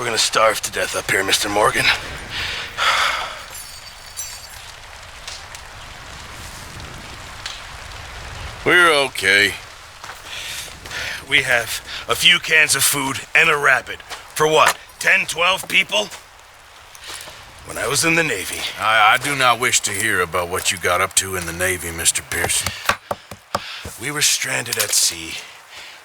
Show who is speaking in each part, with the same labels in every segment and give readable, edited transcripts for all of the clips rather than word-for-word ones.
Speaker 1: We're gonna starve to death up here, Mr. Morgan. We're okay. We have a few cans of food and a rabbit. For what, 10, 12 people? When I was in the Navy.
Speaker 2: I do not wish to hear about what you got up to in the Navy, Mr. Pearson.
Speaker 1: We were stranded at sea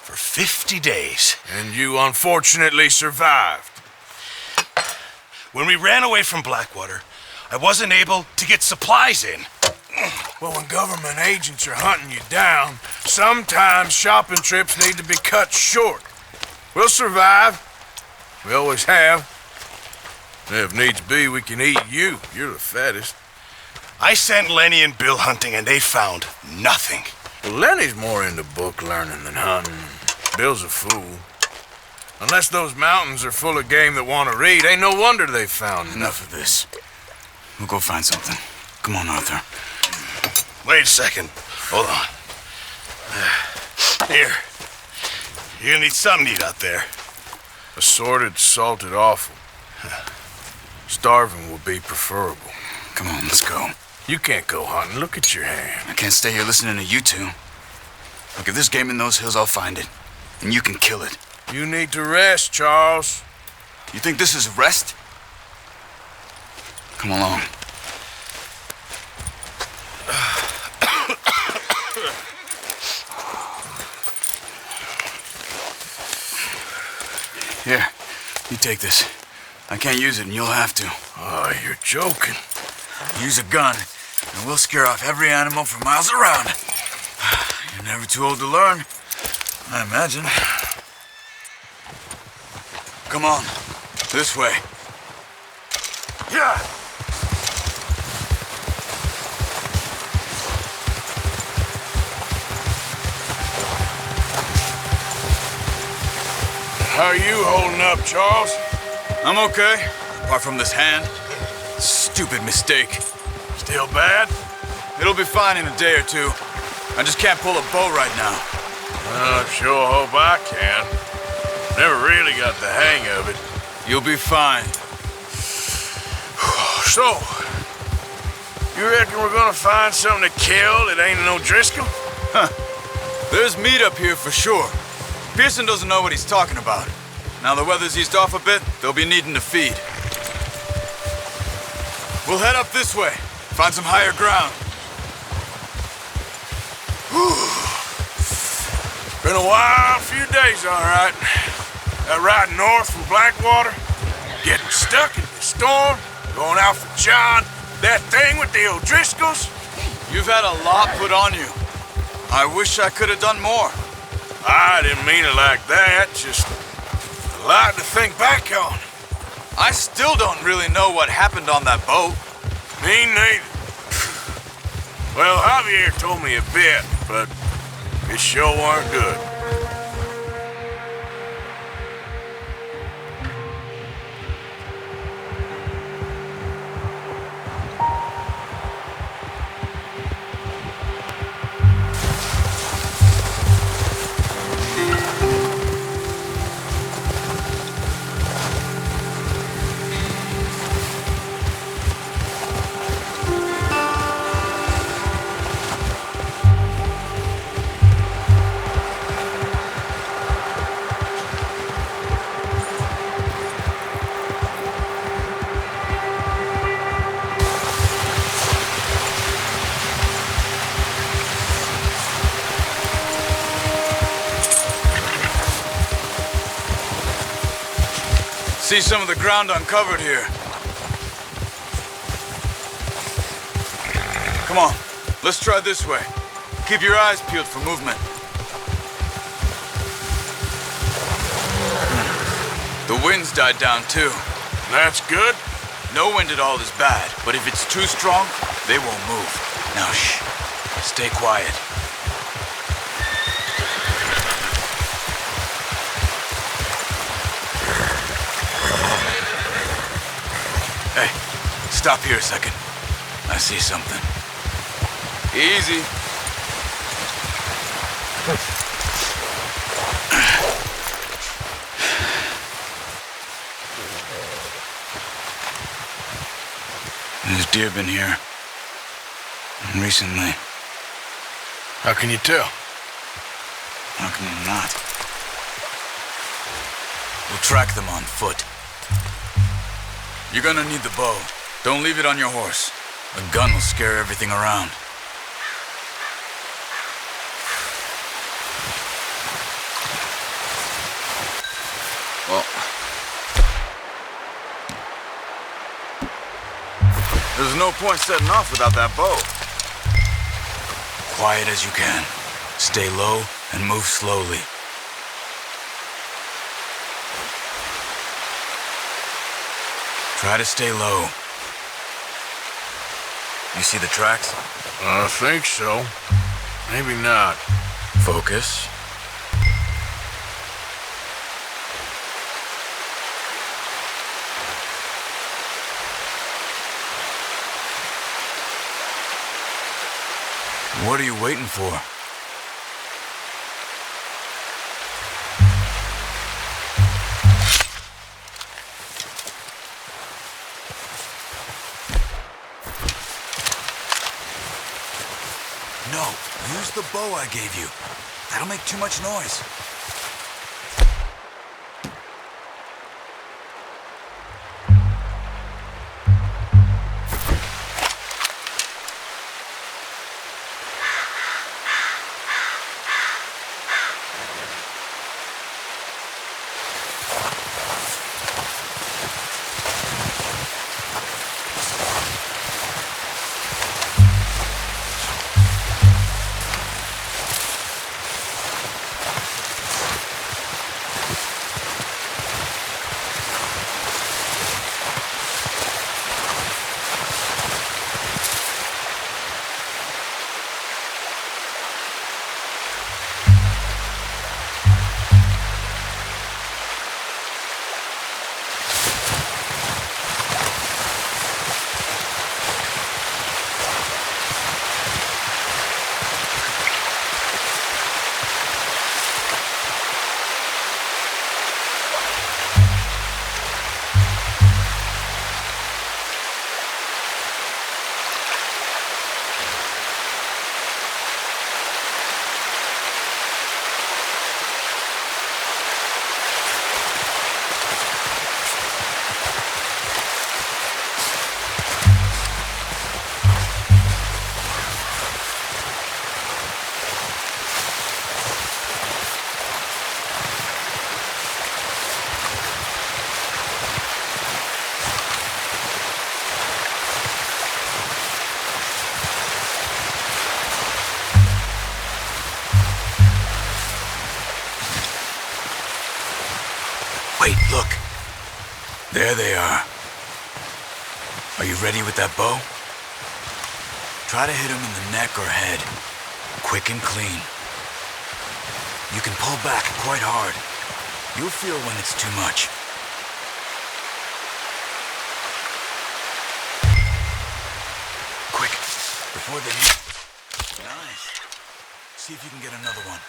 Speaker 1: for 50 days.
Speaker 2: And you unfortunately survived.
Speaker 1: When we ran away from Blackwater, I wasn't able to get supplies in.
Speaker 2: Well, when government agents are hunting you down, sometimes shopping trips need to be cut short. We'll survive. We always have. If needs be, we can eat you. You're the fattest.
Speaker 1: I sent Lenny and Bill hunting, and they found nothing.
Speaker 2: Well, Lenny's more into book learning than hunting. Bill's a fool. Unless those mountains are full of game that want to read, ain't no wonder they found
Speaker 3: Enough of this. We'll go find something. Come on, Arthur.
Speaker 1: Wait a second. Hold on. Here. You're gonna need something to eat out there.
Speaker 2: Assorted, salted offal. Starving will be preferable.
Speaker 3: Come on, let's go.
Speaker 2: You can't go hunting. Look at your hand.
Speaker 3: I can't stay here listening to you two. Look, if there's game in those hills, I'll find it. And you can kill it.
Speaker 2: You need to rest, Charles.
Speaker 3: You think this is rest? Come along. Here, you take this. I can't use it, and you'll have to.
Speaker 2: Oh, you're joking.
Speaker 3: Use a gun, and we'll scare off every animal for miles around. You're never too old to learn, I imagine. Come on, this way.
Speaker 2: Yeah. How are you holding up, Charles?
Speaker 3: I'm okay, apart from this hand. Stupid mistake.
Speaker 2: Still bad?
Speaker 3: It'll be fine in a day or two. I just can't pull a bow right now.
Speaker 2: I sure hope I can. Never really got the hang of it.
Speaker 3: You'll be fine.
Speaker 2: So, you reckon we're gonna find something to kill that ain't no Driscoll?
Speaker 3: Huh. There's meat up here for sure. Pearson doesn't know what he's talking about. Now the weather's eased off a bit, they'll be needing to feed. We'll head up this way, find some higher ground.
Speaker 2: Been a wild few days, all right. That ride north from Blackwater, getting stuck in the storm, going out for John, that thing with the O'Driscolls.
Speaker 3: You've had a lot put on you. I wish I could have done more.
Speaker 2: I didn't mean it like that, just a lot to think back on.
Speaker 3: I still don't really know what happened on that boat.
Speaker 2: Me neither. Well, Javier told me a bit, but it sure weren't good.
Speaker 3: See some of the ground uncovered here. Come on, let's try this way. Keep your eyes peeled for movement. The wind's died down too.
Speaker 2: That's good.
Speaker 3: No wind at all is bad, but if it's too strong, they won't move. Now shh, stay quiet. Hey, stop here a second. I see something. Easy. Deer been here. And recently.
Speaker 2: How can you tell?
Speaker 3: How can you not? We'll track them on foot. You're gonna need the bow. Don't leave it on your horse. A gun will scare everything around. Well, there's no point setting off without that bow. Quiet as you can. Stay low and move slowly. Try to stay low. You see the tracks?
Speaker 2: I think so. Maybe not.
Speaker 3: Focus. What are you waiting for? No, use the bow I gave you. That'll make too much noise. Wait, look. There they are. Are you ready with that bow? Try to hit them in the neck or head. Quick and clean. You can pull back quite hard. You'll feel when it's too much. Quick, before they hit. Nice. See if you can get another one.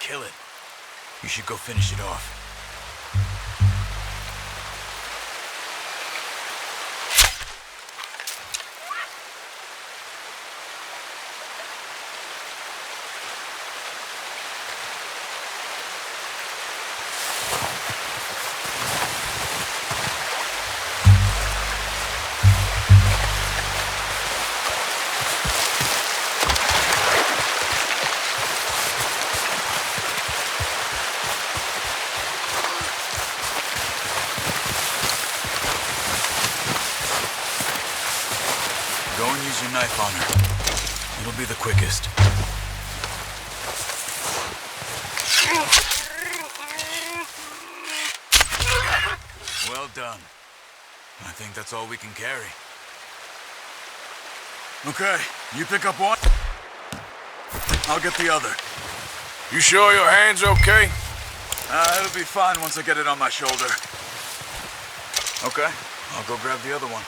Speaker 3: kill it. You should go finish it off. Go and use your knife on her. It'll be the quickest. Well done. I think that's all we can carry. Okay, you pick up one. I'll get the other.
Speaker 2: You sure your hand's okay?
Speaker 3: It'll be fine once I get it on my shoulder. Okay, I'll go grab the other one.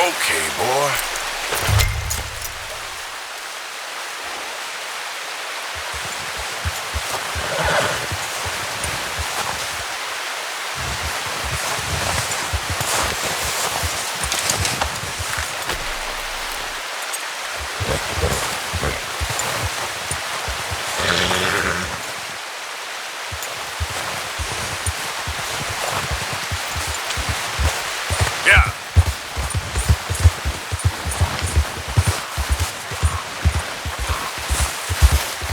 Speaker 2: Okay, boy. Yeah.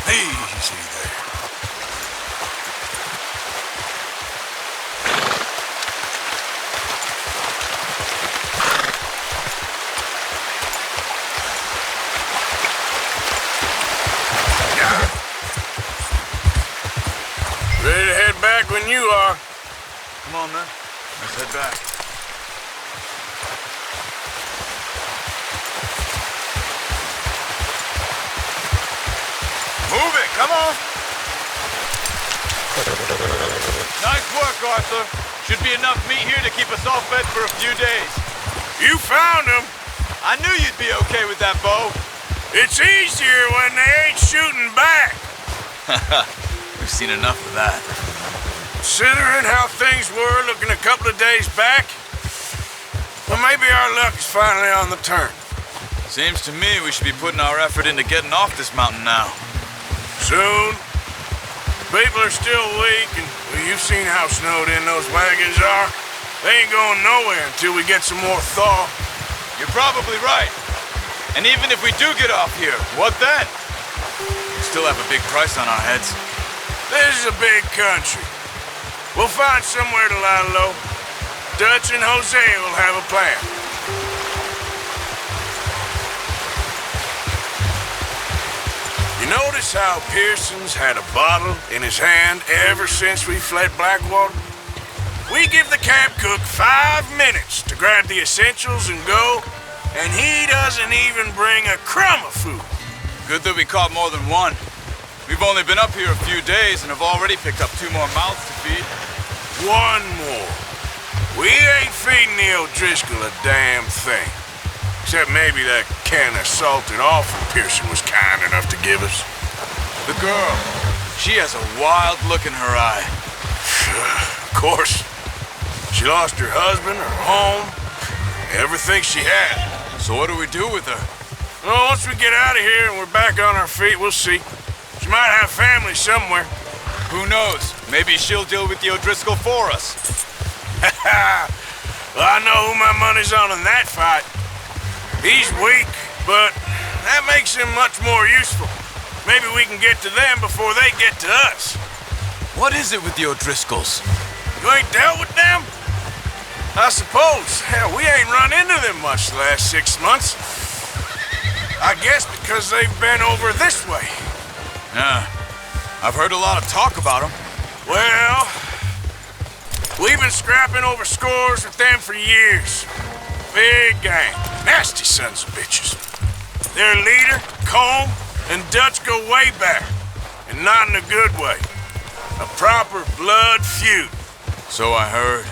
Speaker 2: Easy there. Yeah. Ready to head back when you are.
Speaker 3: Come on, man. Let's head back.
Speaker 2: Move it, come on.
Speaker 4: Nice work, Arthur. Should be enough meat here to keep us all fed for a few days.
Speaker 2: You found him.
Speaker 4: I knew you'd be okay with that bow.
Speaker 2: It's easier when they ain't shooting back.
Speaker 3: We've seen enough of that.
Speaker 2: Considering how things were looking a couple of days back, well, maybe our luck is finally on the turn.
Speaker 3: Seems to me we should be putting our effort into getting off this mountain now.
Speaker 2: Soon. People are still weak, and well, you've seen how snowed in those wagons are. They ain't going nowhere until we get some more thaw.
Speaker 4: You're probably right. And even if we do get off here, what then?
Speaker 3: We still have a big price on our heads.
Speaker 2: This is a big country. We'll find somewhere to lie low. Dutch and Jose will have a plan. You notice how Pearson's had a bottle in his hand ever since we fled Blackwater? We give the camp cook 5 minutes to grab the essentials and go, and he doesn't even bring a crumb of food.
Speaker 4: Good that we caught more than one. We've only been up here a few days and have already picked up 2 more mouths to feed.
Speaker 2: 1 more. We ain't feeding the O'Driscoll a damn thing. Except maybe that can of salted offal Pearson was kind enough to give us.
Speaker 4: The girl, she has a wild look in her eye.
Speaker 2: Of course. She lost her husband, her home, everything she had.
Speaker 4: So what do we do with her?
Speaker 2: Well, once we get out of here and we're back on our feet, we'll see. She might have family somewhere.
Speaker 4: Who knows? Maybe she'll deal with the O'Driscoll for us.
Speaker 2: Well, I know who my money's on in that fight. He's weak, but that makes him much more useful. Maybe we can get to them before they get to us.
Speaker 4: What is it with the O'Driscolls?
Speaker 2: You ain't dealt with them? I suppose. Hell, we ain't run into them much the last 6 months. I guess because they've been over this way.
Speaker 4: Yeah, I've heard a lot of talk about them.
Speaker 2: Well, we've been scrapping over scores with them for years. Big gang. Nasty sons of bitches. Their leader, Combe, and Dutch go way back. And not in a good way. A proper blood feud.
Speaker 4: So I heard.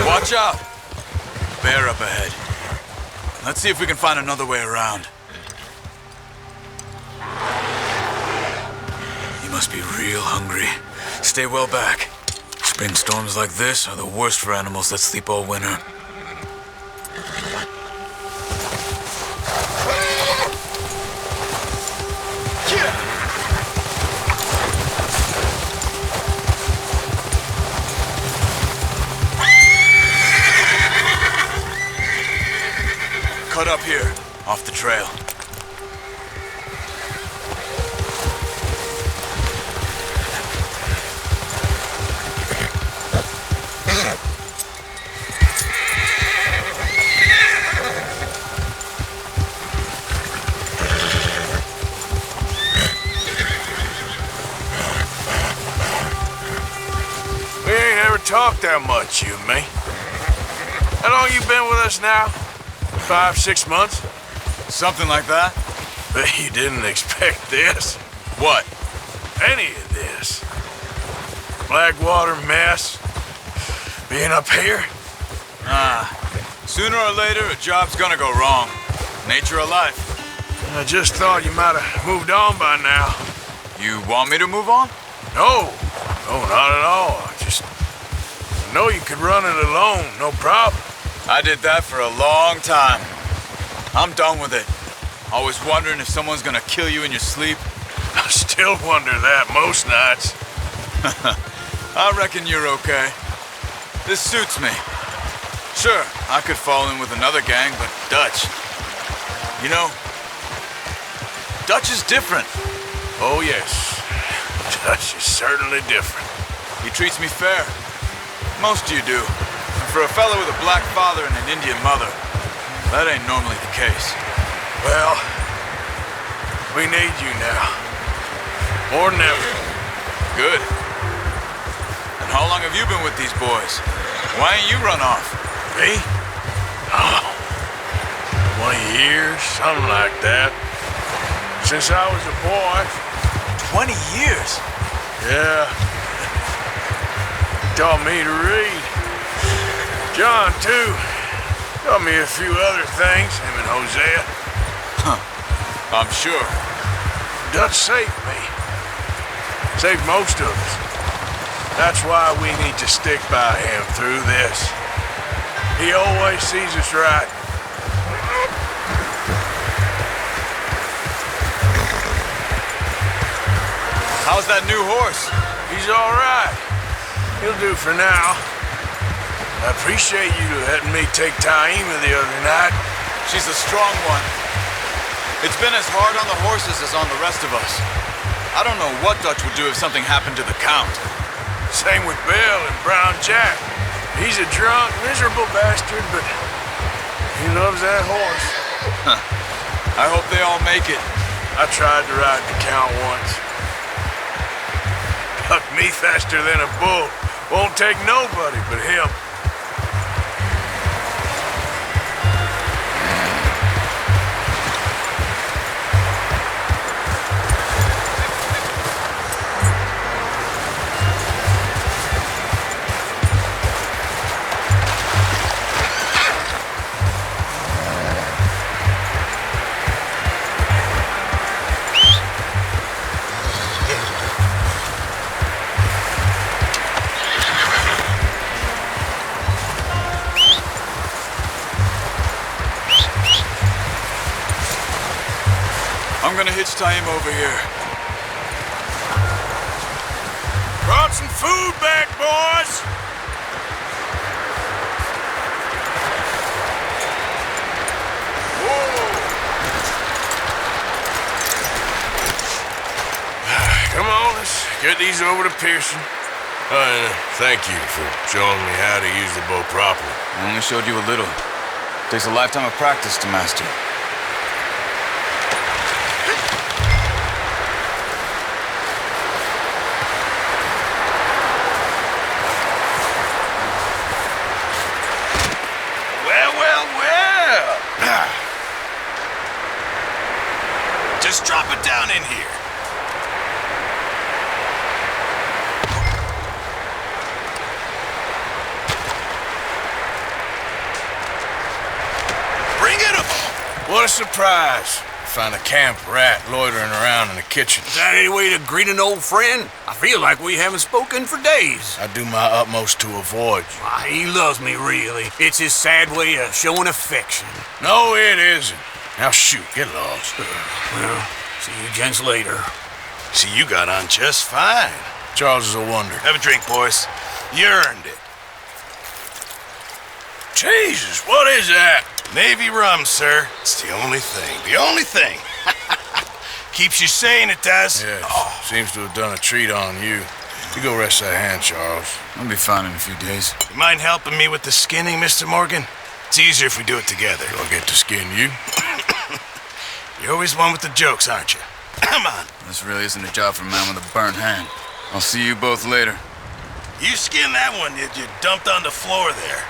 Speaker 4: Watch out! Bear up ahead. Let's see if we can find another way around. You must be real hungry. Stay well back. Spring storms like this are the worst for animals that sleep all winter. Cut up here, off the trail.
Speaker 2: We ain't ever talked that much, you and me. How long you been with us now? 5, 6 months?
Speaker 4: Something like that?
Speaker 2: Bet you didn't expect this.
Speaker 4: What?
Speaker 2: Any of this. Blackwater mess. Being up here.
Speaker 4: Sooner or later, a job's gonna go wrong. Nature of life.
Speaker 2: I just thought you might have moved on by now.
Speaker 4: You want me to move on?
Speaker 2: No. No, not at all. I know you could run it alone, no problem.
Speaker 4: I did that for a long time. I'm done with it. Always wondering if someone's gonna kill you in your sleep.
Speaker 2: I still wonder that most nights.
Speaker 4: I reckon you're okay. This suits me. Sure, I could fall in with another gang, but Dutch... You know, Dutch is different.
Speaker 2: Oh, yes. Dutch is certainly different.
Speaker 4: He treats me fair. Most of you do. And for a fellow with a black father and an Indian mother, that ain't normally the case.
Speaker 2: Well, we need you now. More than ever.
Speaker 4: Good. And how long have you been with these boys? Why ain't you run off?
Speaker 2: Me? Oh, 20 years, something like that. Since I was a boy.
Speaker 4: 20 years?
Speaker 2: Yeah. He taught me to read. John, too. Taught me a few other things, him and Hosea.
Speaker 4: I'm sure.
Speaker 2: Dutch saved me. Saved most of us. That's why we need to stick by him through this. He always sees us right.
Speaker 4: How's that new horse?
Speaker 2: He's all right. He'll do for now. I appreciate you letting me take Taima the other night.
Speaker 4: She's a strong one. It's been as hard on the horses as on the rest of us. I don't know what Dutch would do if something happened to the Count.
Speaker 2: Same with Bill and Brown Jack. He's a drunk, miserable bastard, but he loves that horse.
Speaker 4: I hope they all make it.
Speaker 2: I tried to ride the Count once. Bucked me faster than a bull. Won't take nobody but him.
Speaker 4: I'm gonna hitch tie him over here.
Speaker 2: Brought some food back, boys! Come on, let's get these over to Pearson.
Speaker 1: Thank you for showing me how to use the bow properly.
Speaker 4: I only showed you a little. Takes a lifetime of practice to master.
Speaker 1: Well. Just drop it down in here. Bring it up.
Speaker 2: What a surprise. Find a camp rat loitering around in the kitchen.
Speaker 5: Is that any way to greet an old friend? I feel like we haven't spoken for days.
Speaker 2: I do my utmost to avoid you.
Speaker 5: Why, he loves me, really. It's his sad way of showing affection.
Speaker 2: No, it isn't. Now shoot, get lost.
Speaker 5: Well, see you gents later.
Speaker 1: See, you got on just fine.
Speaker 2: Charles is a wonder.
Speaker 1: Have a drink, boys. You earned it.
Speaker 2: Jesus, what is that?
Speaker 1: Navy rum, sir. It's the only thing. The only thing. Keeps you sane, it does.
Speaker 2: Yeah, seems to have done a treat on you. You go rest that hand, Charles.
Speaker 4: I'll be fine in a few days.
Speaker 1: You mind helping me with the skinning, Mr. Morgan? It's easier if we do it together.
Speaker 2: Do I get to skin you?
Speaker 1: You're always one with the jokes, aren't you? Come on.
Speaker 4: This really isn't a job for a man with a burnt hand. I'll see you both later.
Speaker 1: You skin that one you dumped on the floor there.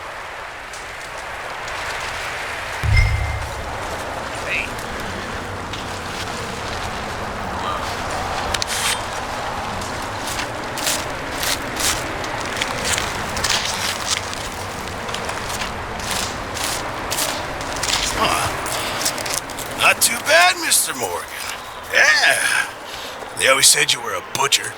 Speaker 1: Not too bad, Mr. Morgan. Yeah. They always said you were a butcher.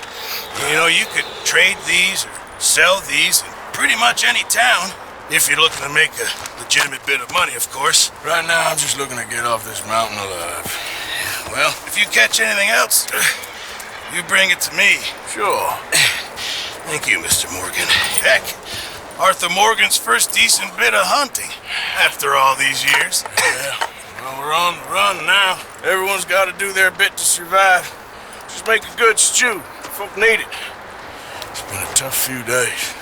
Speaker 1: You know, you could trade these or sell these in pretty much any town. If you're looking to make a legitimate bit of money, of course.
Speaker 2: Right now, I'm just looking to get off this mountain alive.
Speaker 1: Well, if you catch anything else, you bring it to me.
Speaker 2: Sure.
Speaker 1: Thank you, Mr. Morgan. Heck, Arthur Morgan's first decent bit of hunting after all these years.
Speaker 2: Yeah. Well, we're on the run now. Everyone's got to do their bit to survive. Just make a good stew. Folk need it. It's been a tough few days.